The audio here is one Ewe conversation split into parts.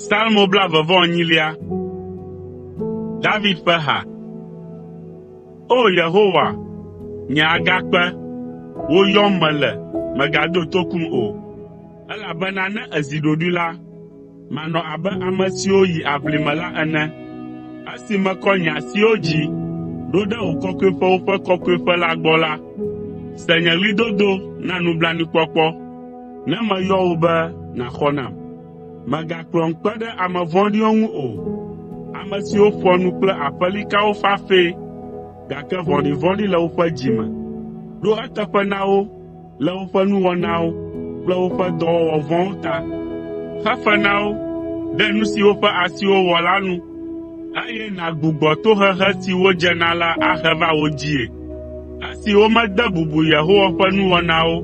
Psalmo 28. David ƒe ha. O Yehowa, nye agakpe, woyɔm mele, megado tokum o. Elabena ne ezi ɖoɖoe la, manɔ abe ame siwo yi aʋlime la ene. Esi mekɔ nye asiwo dzi, ɖo ɖe wò kɔkɔeƒewo ƒe kɔkɔeƒe la gbɔ la, se nye ɣlidodo na nublanuikpɔkpɔ, ne meyɔ wò be nàxɔ nam. Megakplɔm kpe ɖe ame vɔ̃ɖiwo ŋu o, ame siwo ƒoa nu kple aƒelikawo fafɛ, gake vɔ̃ɖivɔ̃ɖi le woƒe dzime. Ɖo eteƒe na wo le woƒe nuwɔnawo kple woƒe dɔwɔwɔ vɔ̃wo ta. Xe fe na wo ɖe nu si woƒe asiwo wɔ la nu, eye nàgbugbɔ tohehe si wodze na la ahe va wo dzii. Esi womede bubu Yehowa ƒe nuwɔnawo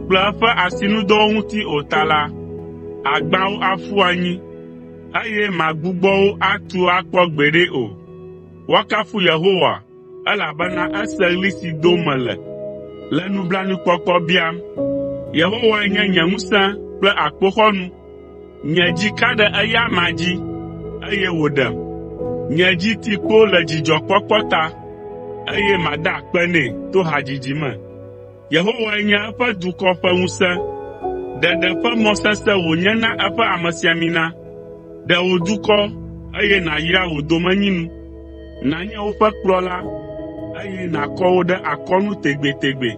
kple eƒe asinudɔwo ŋuti o ta la, àgbã wo aƒu anyi, eye màgbugbɔ wo atu akpɔ gbeɖe o. Woakafu Yehowa, elabena ese ɣli si dom mele, le nublanuikpɔkpɔ biam. Yehowae nye nye ŋusẽ kple akpoxɔnu. Nye dzi ka ɖe eya ma dzi, eye wòɖem. Nye dzi ti kpo le dzidzɔkpɔkpɔ ta, eye mada akpe nɛ to hadzidzi me. Yehowae nye eƒe dukɔ ƒe ŋusẽ. Ɖeɖe ƒe mɔ sesẽ wònye na eƒe amesiamina. Ɖe wò dukɔ, eye nàyra wò domenyinu. Nànye woƒe kplɔla, eye nàkɔ wo ɖe akɔnu tegbetegbe.